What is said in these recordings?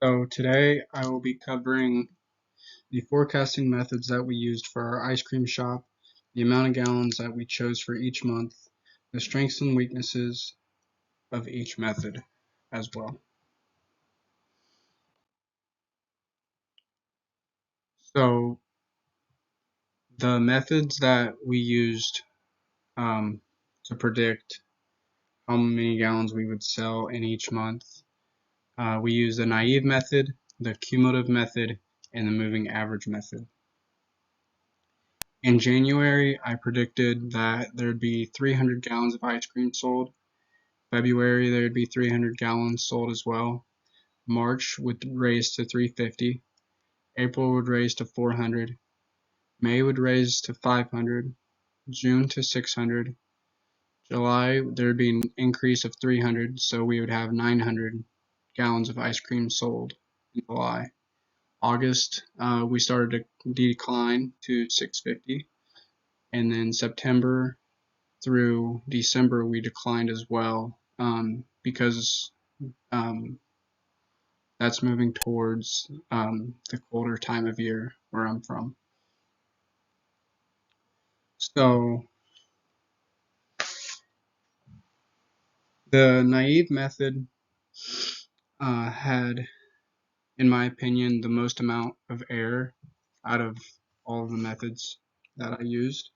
So today I will be covering the forecasting methods that we used for our ice cream shop, the amount of gallons that we chose for each month, the strengths and weaknesses of each method as well. So the methods that we used um, to predict how many gallons we would sell in each month, we used the naive method, the cumulative method, and the moving average method. In January, I predicted that there'd be 300 gallons of ice cream sold. February, there'd be 300 gallons sold as well. March would raise to 350. April would raise to 400. May would raise to 500. June to 600. July, there'd be an increase of 300, so we would have 900 gallons of ice cream sold in July. August, we started to decline to 650. And then September through December we declined as well, because um, that's moving towards the colder time of year where I'm from. So the naive method had, in my opinion, the most amount of error out of all of the methods that I used.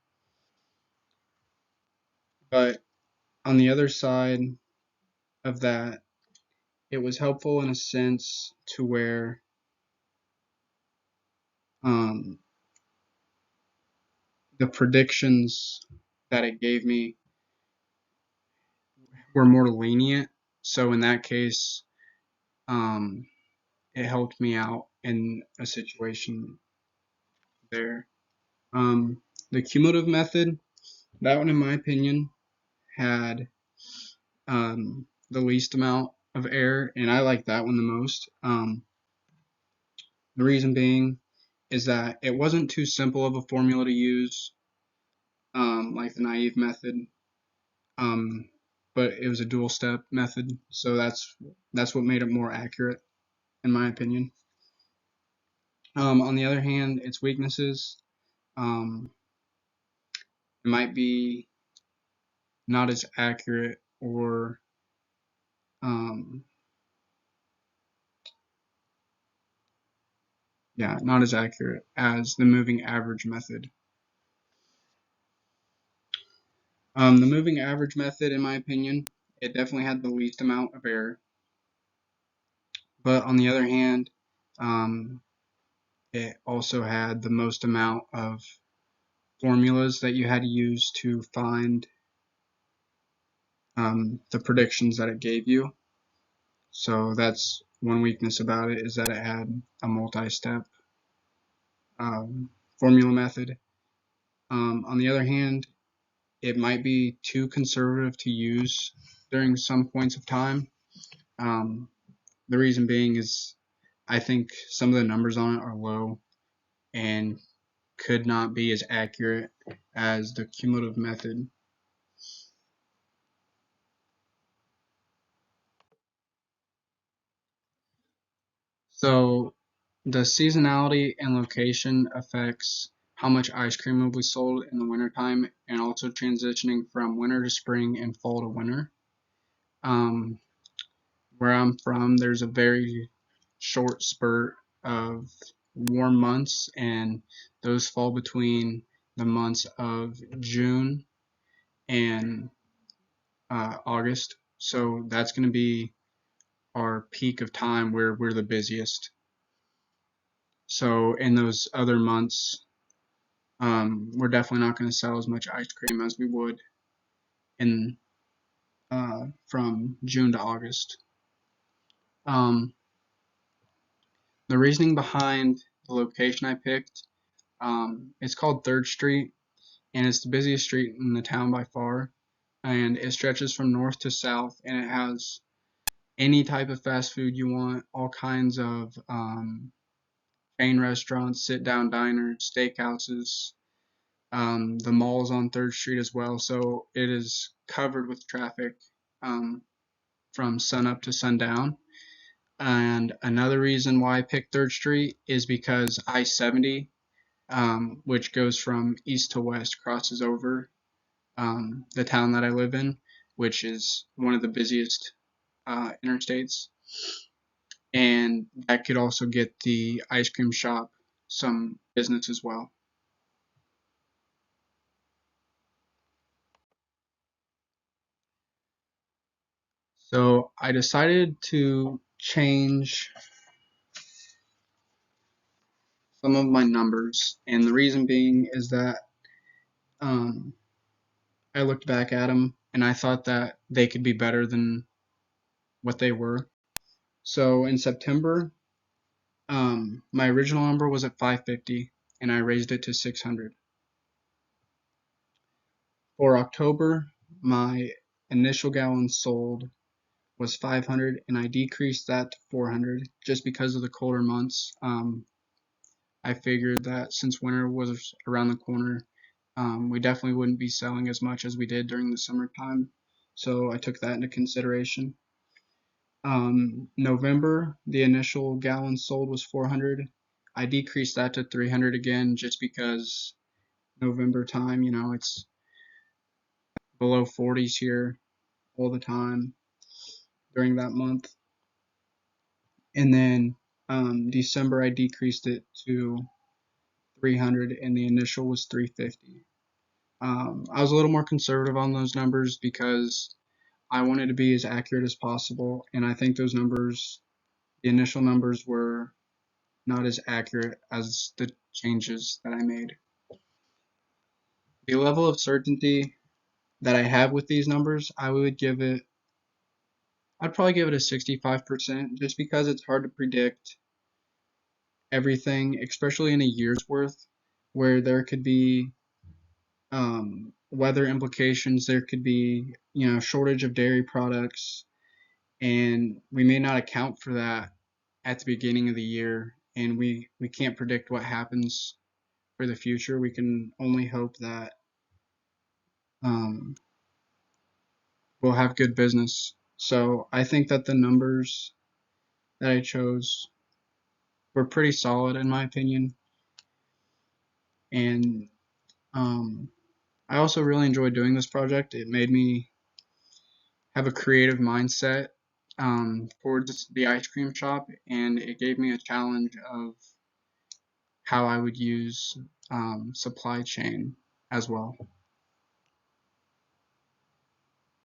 But on the other side of that, it was helpful in a sense to where um, the predictions that it gave me were more lenient. So in that case, um, it helped me out in a situation there. The cumulative method, that one, in my opinion, had the least amount of error, and I like that one the most. The reason being is that it wasn't too simple of a formula to use, like the naive method, um, but it was a dual step method, so that's what made it more accurate, in my opinion. On the other hand, its weaknesses, um, it might be not as accurate or um, yeah, not as accurate as the moving average method. The moving average method, in my opinion, it definitely had the least amount of error, but on the other hand, um, it also had the most amount of formulas that you had to use to find the predictions that it gave you. So that's one weakness about it, is that it had a multi-step formula method. On the other hand, it might be too conservative to use during some points of time. Um, the reason being is I think some of the numbers on it are low and could not be as accurate as the cumulative method. So the seasonality and location affects how much ice cream will be sold in the wintertime, and also transitioning from winter to spring and fall to winter. Um, where I'm from, there's a very short spurt of warm months, and those fall between the months of June and August. So that's going to be our peak of time where we're the busiest. So in those other months, we're definitely not going to sell as much ice cream as we would in from June to August. Um, the reasoning behind the location I picked, it's called 3rd Street, and it's the busiest street in the town by far, and it stretches from north to south, and it has any type of fast food you want, all kinds of chain restaurants, sit-down diners, steakhouses. The mall's on 3rd Street as well, so it is covered with traffic um, from sun up to sundown. And another reason why I picked 3rd Street is because I-70, which goes from east to west, crosses over the town that I live in, which is one of the busiest interstates. And that could also get the ice cream shop some business as well. So I decided to change some of my numbers, and the reason being is that um, I looked back at them and I thought that they could be better than what they were. So in September, my original number was at 550 and I raised it to 600. For October, my initial gallons sold was 500 and I decreased that to 400 just because of the colder months. I figured that since winter was around the corner, we definitely wouldn't be selling as much as we did during the summertime. So I took that into consideration. November, the initial gallons sold was 400. I decreased that to 300 again just because November time, it's below 40s here all the time during that month. And then December, I decreased it to 300 and the initial was 350. I was a little more conservative on those numbers because I wanted to be as accurate as possible, and I think those numbers, the initial numbers, were not as accurate as the changes that I made. The level of certainty that I have with these numbers, I'd probably give it a 65% just because it's hard to predict everything, especially in a year's worth, where there could be weather implications, there could be, shortage of dairy products, and we may not account for that at the beginning of the year, and we can't predict what happens for the future. We can only hope that um, we'll have good business. So I think that the numbers that I chose were pretty solid in my opinion, and um, I also really enjoyed doing this project. It made me have a creative mindset towards the ice cream shop, and it gave me a challenge of how I would use supply chain as well.